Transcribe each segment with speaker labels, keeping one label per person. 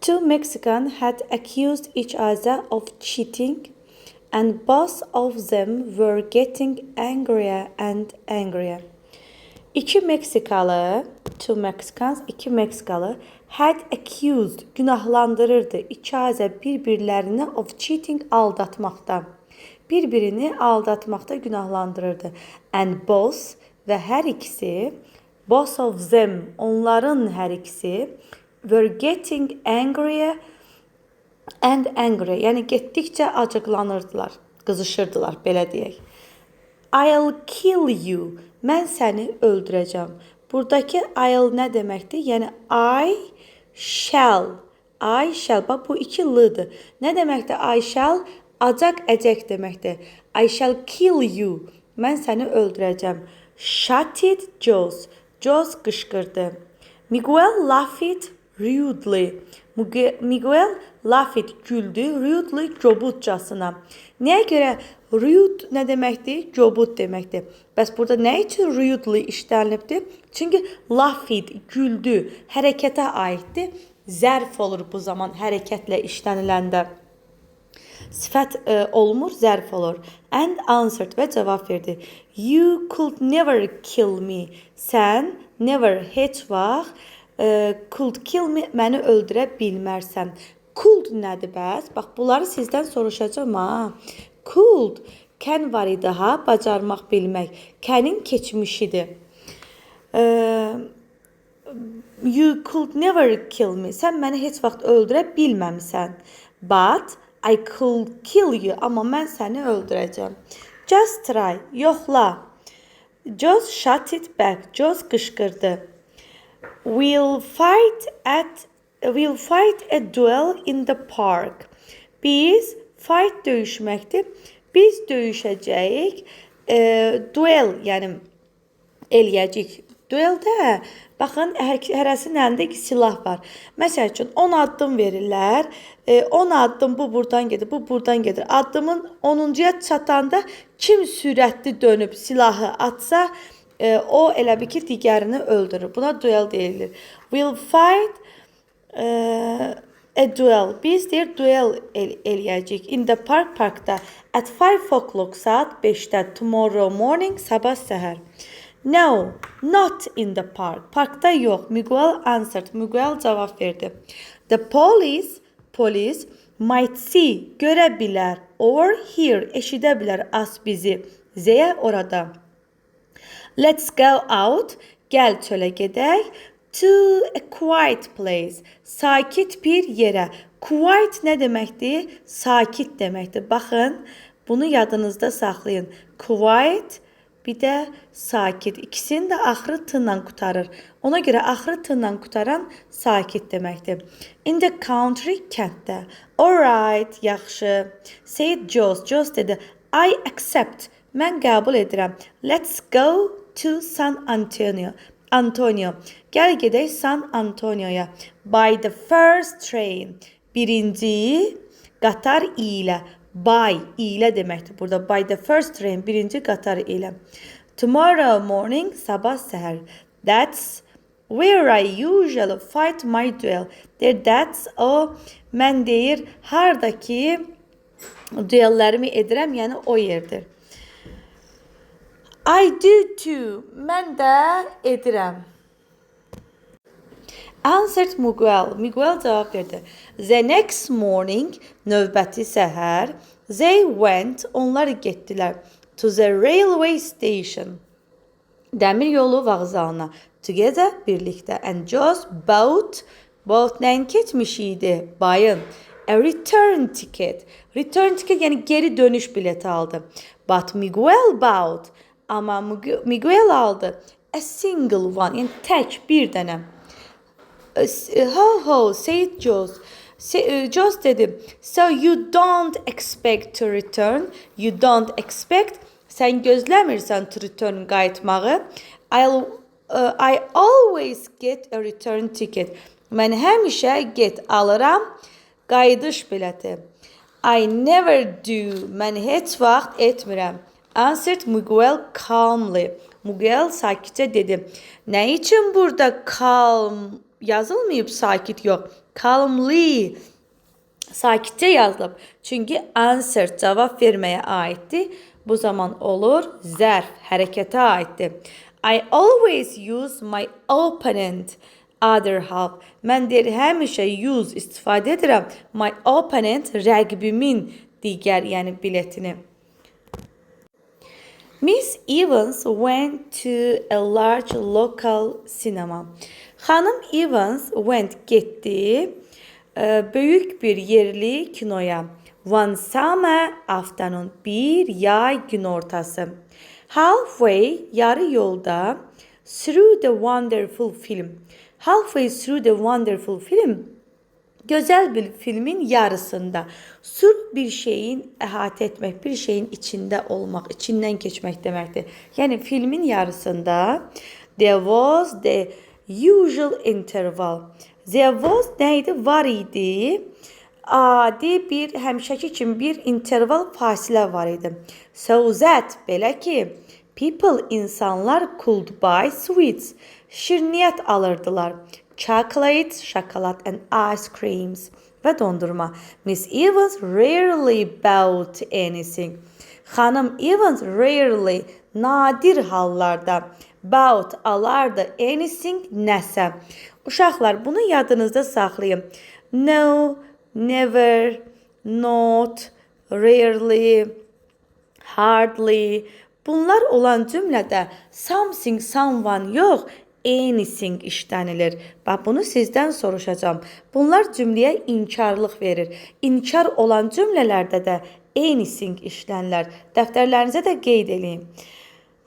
Speaker 1: Two Mexicans had accused each other of cheating, and both of them were getting angrier and angrier. İki Meksikalı, two Mexicans, iki Meksikalı had accused, günahlandırırdı, içazə bir-birlərini of cheating, aldatmaqda. Bir-birini aldatmaqda günahlandırırdı. And both və hər ikisi, both of them, onların hər ikisi, were getting angrier and angry. Yəni getdikcə acıqlanırdılar, qızışırdılar, belə deyək. I'll kill you. Mən səni öldürəcəm. Buradakı I'll nə deməkdir? Yəni I shall. I shall. Bax bu iki l-dır. Nə deməkdir? I shall acaq əcək deməkdir. I shall kill you. Mən səni öldürəcəm. Shouted Joss. Joss qışqırdı. Miguel laughed rudely. Miguel laughed güldü, rudely kobudcasına. Nəyə görə rude nə deməkdir? Kobud deməkdir. Bəs burada nə üçün rudely işlənibdir? Çünki laughed güldü, hərəkətə aiddir. Zərf olur bu zaman hərəkətlə işləniləndə. Sifət olmur, zərf olur. And answered və cavab verdi. You could never kill me. Sən never heç vaxt could kill me, məni öldürə bilmərsən. Could nədir bəs? Bax, bunları sizdən soruşacağım ha. Could, can var idi ha, bacarmaq, bilmək. Can'in keçmişidir. You could never kill me. Sən məni heç vaxt öldürə bilməmisən. But I could kill you. Amma mən səni öldürəcəm. Just try. Yoxla. Joss shouted back. Joss qışqırdı. We'll fight a duel in the park. Biz fight döyüşməkdir. Biz döyüşəcəyik. Duel, yəni eləyəcəyik. Dueldə baxın, hərəsinin əlində silah var. Məsəl üçün 10 addım verirlər. 10 addım bu buradan gedir, bu buradan gedir. Addımın 10-cuya çatanda kim sürətli dönüb silahı atsa, o elə bir ki, digərini öldürür. Buna duel deyilir. We'll fight a duel. Biz deyir, duel eləyəcəyik. In the park, parkda. At 5 o'clock, saat 5-də. Tomorrow morning, sabah səhər. No, not in the park. Parkda yox. Miguel answered. Miguel cavab verdi. The police might see, görə bilər, or hear, eşidə bilər us bizi. Zeyə orada. Let's go out. Gəl çölə gedək. To a quiet place. Sakit bir yerə. Quiet nə deməkdir? Sakit deməkdir. Baxın, bunu yadınızda saxlayın. Quiet, bir də sakit. İkisini də axırı t-la qutarır. Ona görə axırı t-la qutaran sakit deməkdir. In the country, kənddə. Alright, yaxşı. Said Joss. Joss dedi, I accept. Mən qəbul edirəm. Let's go to San Antonio. Gəl gedək San Antonio'ya. By the first train. Birinci qatar ilə. By ilə deməkdir. Burada by the first train. Birinci qatar ilə. Tomorrow morning. Sabah səhər. That's where I usually fight my duel. That's o. Mən deyir, hardakı duellərimi edirəm. Yəni o yerdir. I do too. Mən də edirəm. Answered Miguel. Miguel cavab verdi. The next morning, növbəti səhər, they went, onlar getdilər, to the railway station. Dəmir yolu vağzalına. Together, birlikdə. And Joss bought nəyin keçmişi idi? Buying. A return ticket. Return ticket yəni geri dönüş bileti aldı. But Miguel bought. Amma Miguel aldı. A single one. Yəni tək bir dənə. Ho, said Joss. Joss dedi. So you don't expect to return. You don't expect. Sən gözləmirsən to return qayıtmağı. I always get a return ticket. Mən həmişə get alıram qayıdış bileti. I never do. Mən heç vaxt etmirəm. Answered Miguel calmly. Miguel sakitcə dedi. Nə üçün burada calm yazılmayıb, sakit yox. Calmly. Sakitcə yazılıb. Çünki answer cavab verməyə aiddir. Bu zaman olur zərf, hərəkətə aiddir. I always use my opponent other half. Mən deyir, həmişə use istifadə edirəm. My opponent rəqibimin digər, yəni biletini. Miss Evans went to a large local cinema. Xanım Evans went getdi böyük bir yerli kinoya. One summer afternoon, bir yay günortası. Halfway, yarı yolda, through the wonderful film. Halfway through the wonderful film, gözəl bir filmin yarısında. Through bir şeyin əhatə etmək, bir şeyin içində olmaq, içindən keçmək deməkdir. Yəni filmin yarısında there was the usual interval. There was neydi? Var idi. Adi bir, həmişəki kimi bir interval fasilə var idi. So that, belə ki, people, insanlar could buy sweets. Şirniyyat alırdılar. Chocolate, şokolad and ice creams və dondurma. Miss Evans rarely bought anything. Xanım Evans rarely, nadir hallarda, bought, alardı, anything, nəsə. Uşaqlar, bunu yadınızda saxlayın. No, never, not, rarely, hardly. Bunlar olan cümlədə something, someone yox, anything işlənilir. Bax, bunu sizdən soruşacağım. Bunlar cümləyə inkarlıq verir. İnkar olan cümlələrdə də anything işlənilər. Dəftərlərinizə də qeyd edin.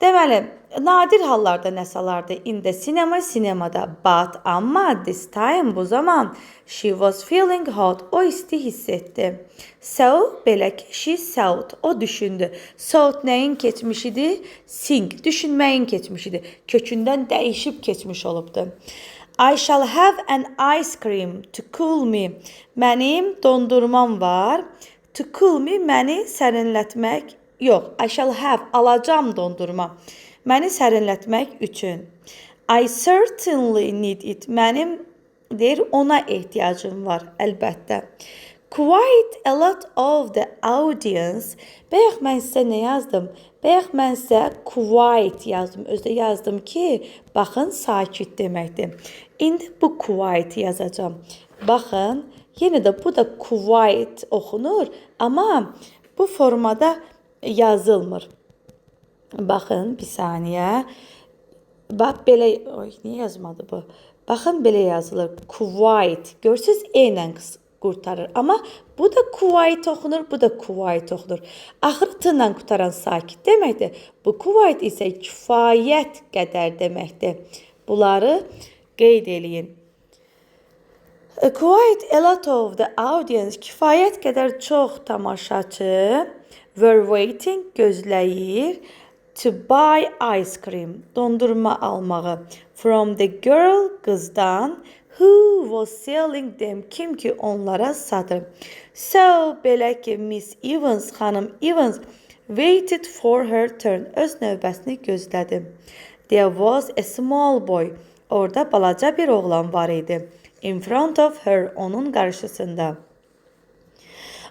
Speaker 1: Deməli, nadir hallarda nəsə alardı. In the cinema, sinemada. But, amma this time, bu zaman, she was feeling hot. O isti hiss etdi. So, belə ki, she thought. O düşündü. Thought nəyin keçmişidir? Think, düşünməyin keçmişidir. Kökündən dəyişib keçmiş olubdu. I shall have an ice cream to cool me. Mənim dondurmam var. To cool me, məni sərinlətmək. Yox, I shall have, alacam dondurma. Məni sərinlətmək üçün. I certainly need it. Mənim, deyir, ona ehtiyacım var, əlbəttə. Quite a lot of the audience. Bəyək mən sizə nə yazdım? Bəyək mən sizə quite yazdım. Özdə yazdım ki, baxın, sakit deməkdir. İndi bu quite yazacağım. Baxın, yenə də bu da quite oxunur, amma bu formada yazılmır. Baxın, bir saniyə. Bax, belə, niyə yazmadı bu? Baxın, belə yazılır. Quite. Görsünüz, E ilə qurtarır. Amma bu da quite oxunur, bu da quite oxunur. Axırı T ilə qurtaran sakit deməkdir. Bu quite isə kifayət qədər deməkdir. Bunları qeyd eləyin. Quite a lot of the audience, kifayət qədər çox tamaşaçı were waiting, gözləyir, to buy ice cream, dondurma almağı, from the girl, qızdan, who was selling them, kim ki onlara satır. So, belə ki, Miss Evans, xanım Evans, waited for her turn, öz növbəsini gözlədi. There was a small boy, orada balaca bir oğlan var idi. In front of her, onun qarşısında.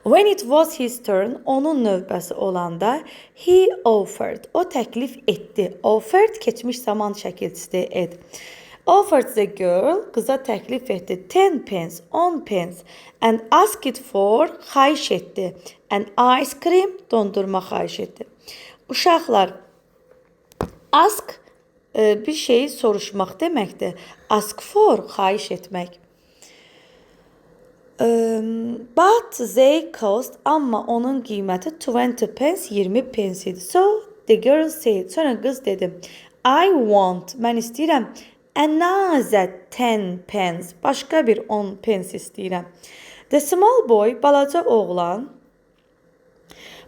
Speaker 1: When it was his turn, onun növbəsi olanda, he offered, o təklif etdi. Offered, keçmiş zaman şəkilçisi et. Offered the girl, qıza təklif etdi. 10 pence, 10 pence. And asked for, xahiş etdi. And ice cream, dondurma xahiş etdi. Uşaqlar, ask bir şeyi soruşmaq deməkdir. Ask for, xahiş etmək. But they cost, amma onun qiyməti 20 pence, 20 pence idi. So, the girl said, sonra qız dedi, I want, mən istəyirəm, another 10 pence, başqa bir 10 pence istəyirəm. The small boy, balaca oğlan,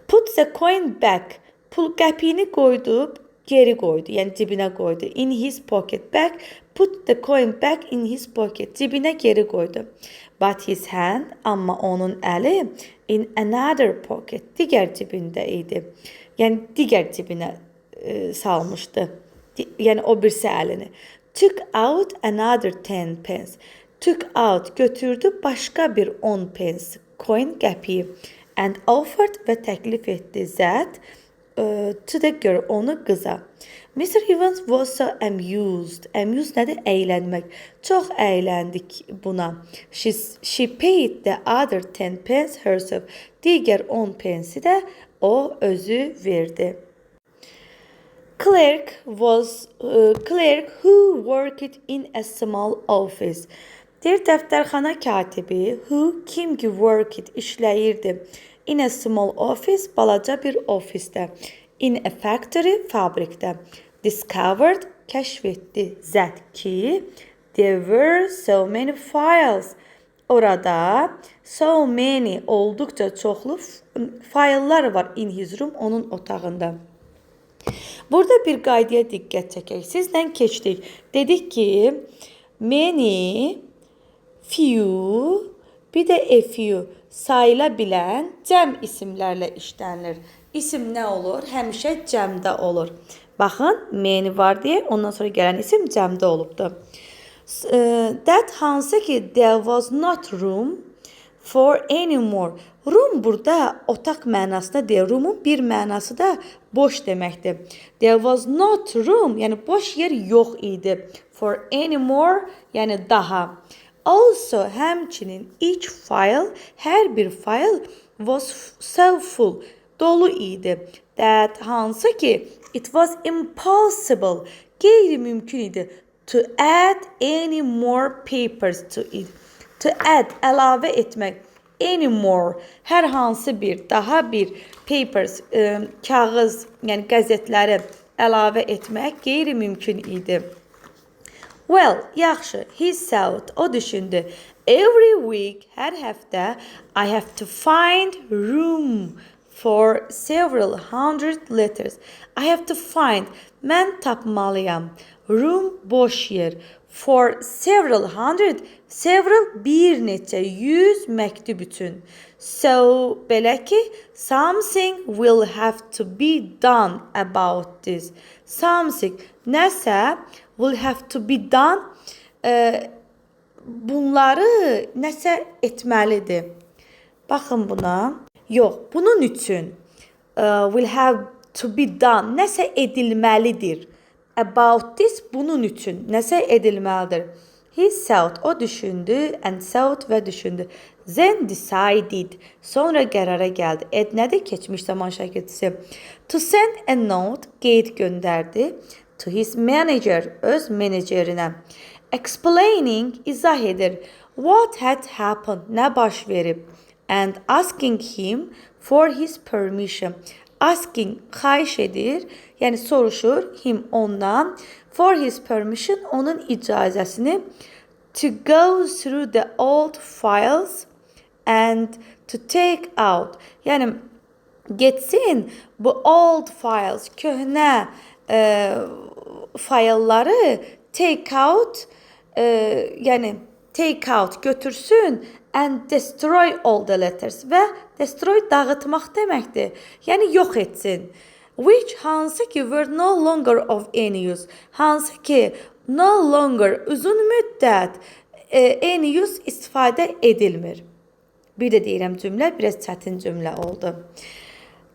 Speaker 1: put the coin back, pul qəpiyini qoydu, geri qoydu, yəni cibinə qoydu. In his pocket, back, put the coin back in his pocket, cibinə geri qoydu. But his hand, amma onun əli, in another pocket, digər cibində idi. Yəni digər cibinə salmışdı. Yəni o birisi əlini. Took out another 10 pence. took out, götürdü başqa bir 10 pence coin, qəpiyi, and offered və təklif etdi that to the girl, onu qıza. Mr. Evans was so amused. Amused nədir? Əylənmək. Çox əyləndik buna. She paid the other 10 pence herself. Digər 10 pensi də o özü verdi. Clerk who worked in a small office. Deyir, dəftərxana katibi who, kim ki worked, işləyirdi. In a small office, balaca bir ofisdə. In a factory, fabrikdə. Discovered, kəşf etdi that ki there were so many files. Orada so many, olduqca çoxlu fayllar var in his room, onun otağında. Burada bir qaydaya diqqət çəkək. Sizlə keçdik. Dedik ki many, few, bir də a few sayıla bilən cəm isimlərlə işlənilir. İsim nə olur? Həmişə cəmdə olur. Baxın, many var deyə, ondan sonra gələn isim cəmdə olubdur. That hansı ki there was not room for any more. Room burada otaq mənasında deyil. Room'un bir mənası da boş deməkdir. There was not room, yəni boş yer yox idi. For any more, yəni daha. Also, həmçinin each file, hər bir file was so full, dolu idi. That hansı ki it was impossible, qeyri-mümkün idi to add any more papers to it. To add, əlavə etmək. Any more, hər hansı bir, daha bir papers, kağız, yəni qəzetləri əlavə etmək qeyri-mümkün idi. Well, yaxşı, he thought, o düşündü. Every week, hər həftə, I have to find room for several hundred letters. I have to find, mən tapmalıyam. Room, boş yer. For several hundred, several bir neçə, 100 məktub üçün. So, belə ki, something will have to be done about this. Something, nəsə will have to be done, bunları nəsə etməlidir. Baxın buna. Yox, bunun üçün will have to be done, nəsə edilməlidir. About this, bunun üçün nəsə edilməlidir. He thought, o düşündü, and thought və düşündü. Then decided, sonra qərara gəldi. Nədir? Keçmiş zaman şəkilçisi. To send a note, qeyd göndərdi. To his manager, öz menecerinə. Explaining, izah edir. What had happened, nə baş verib. And asking him for his permission. Asking, xahiş edir, yəni soruşur, him ondan, for his permission, onun icazəsini, to go through the old files and to take out, yəni getsin bu old files, köhnə faylları take out, yəni take out götürsün and destroy all the letters və destroy dağıtmaq deməkdir. Yəni yox etsin. Which hansı ki were no longer of any use. Hansı ki no longer uzun müddət any use istifadə edilmir. Bir də deyirəm cümlə biraz çətin cümlə oldu.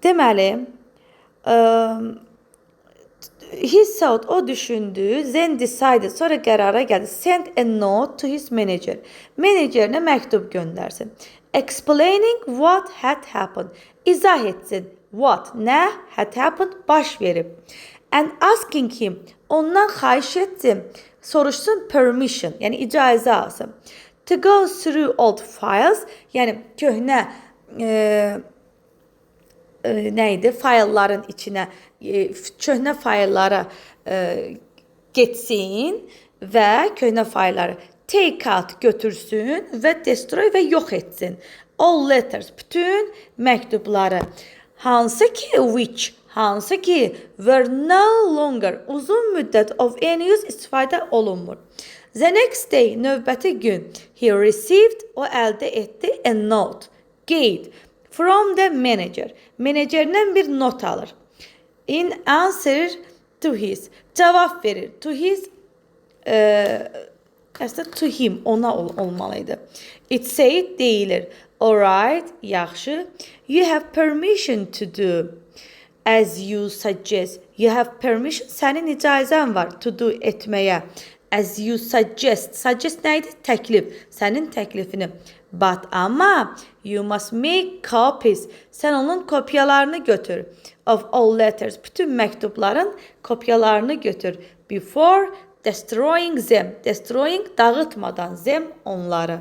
Speaker 1: Deməli, he thought, o düşündü, then decided, sonra qərara gəldi, send a note to his manager. Menecerinə məktub göndərsin. Explaining what had happened. İzah etsin. What, nə, had happened, baş verib. And asking him, ondan xahiş etsin, soruşsun permission, yəni icazə alsın. To go through old files, yəni köhnə nəydi? Faylların içinə, köhnə fayllara getsin və köhnə faylları take out götürsün və destroy və yox etsin. All letters, bütün məktubları. Hansı ki, which, hansı ki, were no longer, uzun müddət of any use istifadə olunmur. The next day, növbəti gün, he received, o əldə etdi a note, qeyd, from the manager. Menecerindən bir not alır. In answer to his, cavab verir. To his Əslində to him, ona olmalıydı. It said deyilir. Alright, yaxşı. You have permission to do as you suggest. You have permission, sənin icazən var to do etməyə. As you suggest. Suggest nə idi? Təklif. Sənin təklifini. But amma you must make copies. Sən onun kopyalarını götür. Of all letters. Bütün məktubların kopyalarını götür. Before destroying them. Destroying dağıtmadan them onları.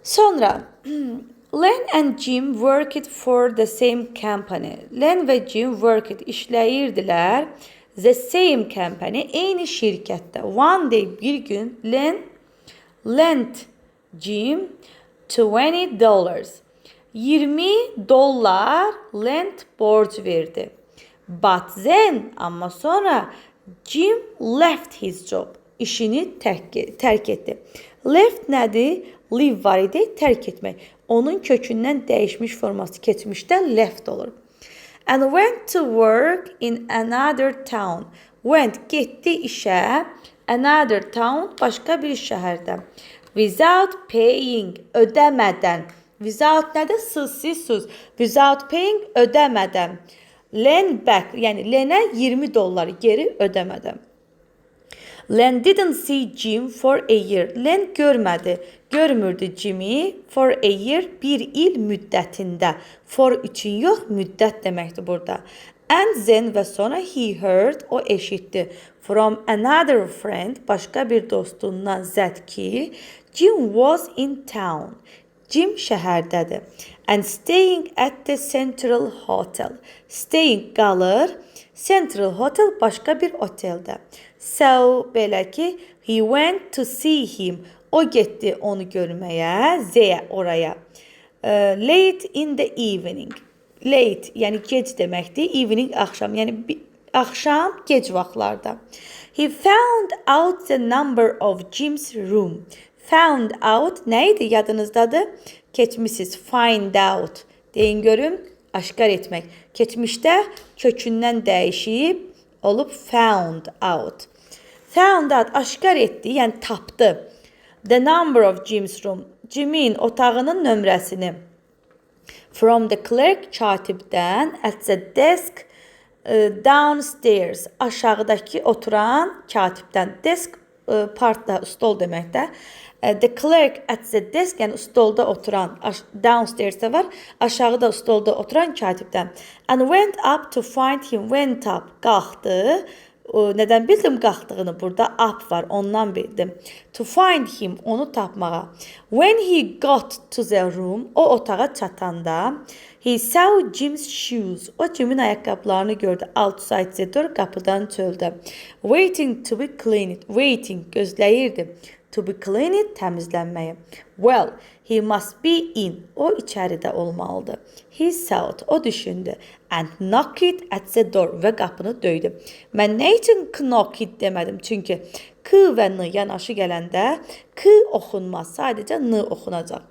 Speaker 1: Sonra Len and Jim worked for the same company. Len ve Jim worked işləyirdilər. The same company, eyni şirkətdə. One day, bir gün Len lent Jim $20. 20 dollar lent borc verdi. But then, amma sonra Jim left his job. İşini tərk etdi. Left nədir? Leave var idi, tərk etmək. Onun kökündən dəyişmiş forması keçmişdə left olur. And went to work in another town. Went, getdi işə. Another town, başqa bir şəhərdə. Without paying, ödəmədən. Without nədir? Sızsız. Without paying, ödəmədən. Len back, yəni Lenə 20 dollar geri ödəmədən. Len didn't see Jim for a year. Len görmürdü Jim'i for a year, bir il müddətində. For üçün yox, müddət deməkdir burada. And then və sonra he heard, o eşitdi. From another friend, başqa bir dostundan zət ki, Jim was in town. Jim şəhərdədir. And staying at the Central Hotel. Staying qalır. Central Hotel başqa bir oteldə. So, belə ki, he went to see him. O getdi onu görməyə, there, oraya. Late in the evening. Late, yəni gec deməkdir. Evening, axşam. Yəni axşam, gec vaxtlarda. He found out the number of Jim's room. Found out nə idi? Yadınızdadır? Keçmişsiz. Find out. Deyin görüm, aşkar etmək. Keçmişdə kökündən dəyişib olub found out. Found out, aşkar etdi, yəni tapdı. The number of Jim's room. Jim'in otağının nömrəsini. From the clerk, katibdən, at the desk, downstairs, aşağıdakı oturan katibdən. Desk, partda, stol deməkdə. The clerk at the desk, yəni stolda oturan, downstairs'də var, aşağıda stolda oturan katibdən. And went up to find him, went up, qalxdı. Nədən bildim qalxdığını? Burada up var, ondan bildim. To find him, onu tapmağa. When he got to the room, o otağa çatanda, he saw Jim's shoes. O Jim'in ayaqqabılarını gördü. Outside the door, qapıdan çöldə. Waiting to be cleaned. Waiting, gözləyirdi. To be cleaned, təmizlənməyi. Well, he must be in. O içəridə olmalıdır. He thought, o düşündü. And knocked at the door və qapını döydü. Mən nə üçün knocked demədim? Çünki k və n yanaşı gələndə k oxunmaz, sadəcə n oxunacaq.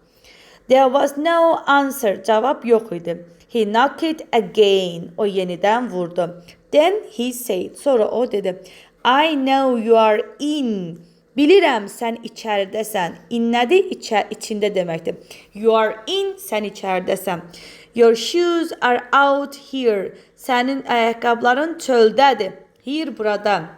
Speaker 1: There was no answer, cavab yox idi. He knocked again, o yenidən vurdu. Then he said, sonra o dedi, I know you are in. Bilirəm, sən içəridəsən. In nədir? İçində deməkdir. You are in, sən içəridəsən. Your shoes are out here. Sənin ayaqqabıların çöldədir. Here, burada.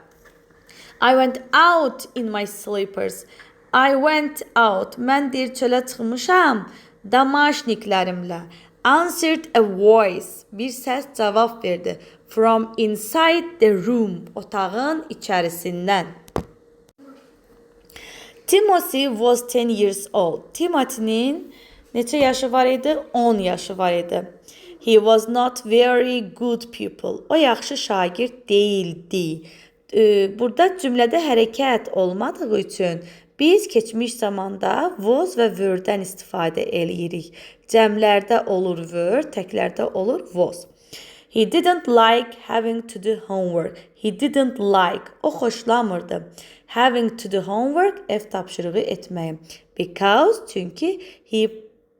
Speaker 1: I went out in my slippers. I went out. Mən deyir, çölə çıxmışam. Damaşniklərimlə. Answered a voice. Bir səs cavab verdi. From inside the room. Otağın içərisindən. Timothy was 10 years old. Timothy'nin neçə yaşı var idi? 10 yaşı var idi. He was not very good pupil. O yaxşı şagird değildi. Burada cümlədə hərəkət olmadığı üçün biz keçmiş zamanda was və were-dən istifadə eləyirik. Cəmlərdə olur were, təklərdə olur was. He didn't like having to do homework. He didn't like. O xoşlamırdı. Having to do homework, ev tapşırığı etməyi. Because, çünki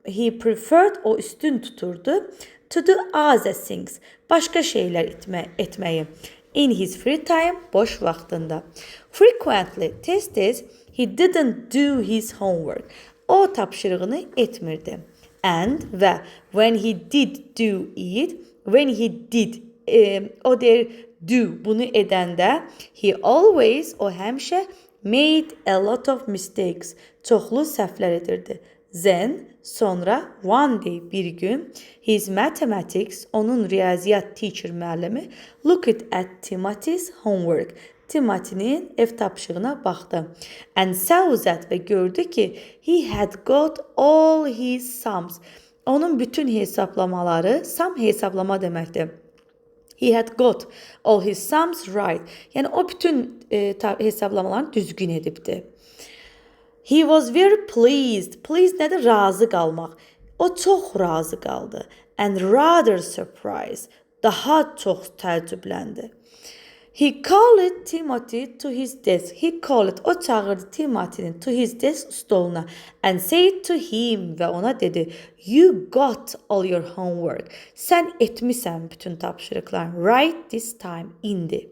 Speaker 1: he preferred, o üstün tuturdu. To do other things, başqa şeylər etməyi. In his free time, boş vaxtında. Frequently, tez-tez, he didn't do his homework. O tapşırığını etmirdi. And və when he did do it, when he did, o der do bunu edəndə, he always, o həmişə made a lot of mistakes. Çoxlu səhvlər edirdi. Then, sonra, one day, bir gün, his mathematics, onun riyaziyyat teacher müəllimi, looked at Timothy's homework. Timothy'nin ev tapşırığına baxdı. And saw that və gördü ki, he had got all his sums. Onun bütün hesablamaları, sum hesablama deməkdir. He had got all his sums right. Yəni o bütün hesablamalarını düzgün edibdi. He was very pleased. Pleased nədir? Razı qalmaq. O çox razı qaldı. And rather surprised. Daha çox təəccübləndi. He called Timothy to his desk. He called, o çağırdı Timothy'nin to his desk stoluna. And said to him və ona dedi, you got all your homework. Sən etmisən bütün tapşırıqlarını. Right this time, indi.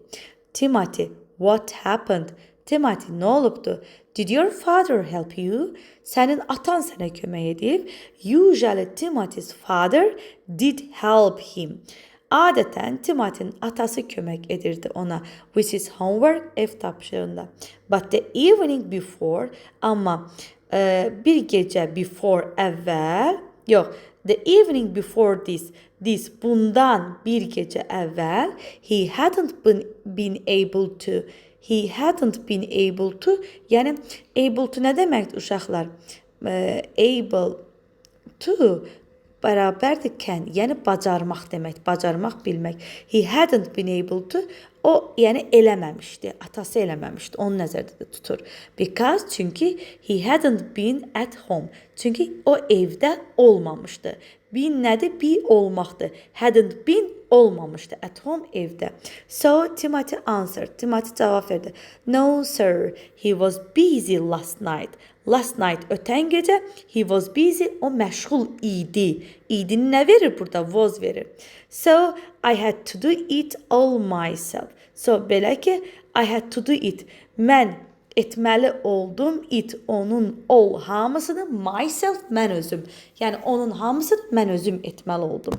Speaker 1: Timothy, what happened? Timothy, nə olubdu? Did your father help you? Sənin atan sənə kömək edib? Usually Timothy's father did help him. Adətən Timothy'nin atası kömək edirdi ona with his homework ev tapşırığında. But the evening before, amma bir gecə before əvvəl, yox, the evening before this bundan bir gecə əvvəl, he hadn't been able to, yəni able to nə deməkdir uşaqlar? Able to bərabərdir can, yəni bacarmaq demək, bacarmaq, bilmək. He hadn't been able to, o yəni eləməmişdi, atası eləməmişdi, onu nəzərdə tutur. Because, çünki he hadn't been at home, çünki o evdə olmamışdı. Been nədir? Be olmaqdır. Hadn't been olmamışdı at home evdə. So Timothy answered. Timothy cavab verdi. No sir, he was busy last night. Last night ötən gecə he was busy, o məşğul idi. İdini nə verir burada? Was verir. So I had to do it all myself. So belə ki, I had to do it. Mən etməli oldum, it, onun, all, hamısını, myself, mən özüm. Yəni onun hamısını mən özüm etməli oldum.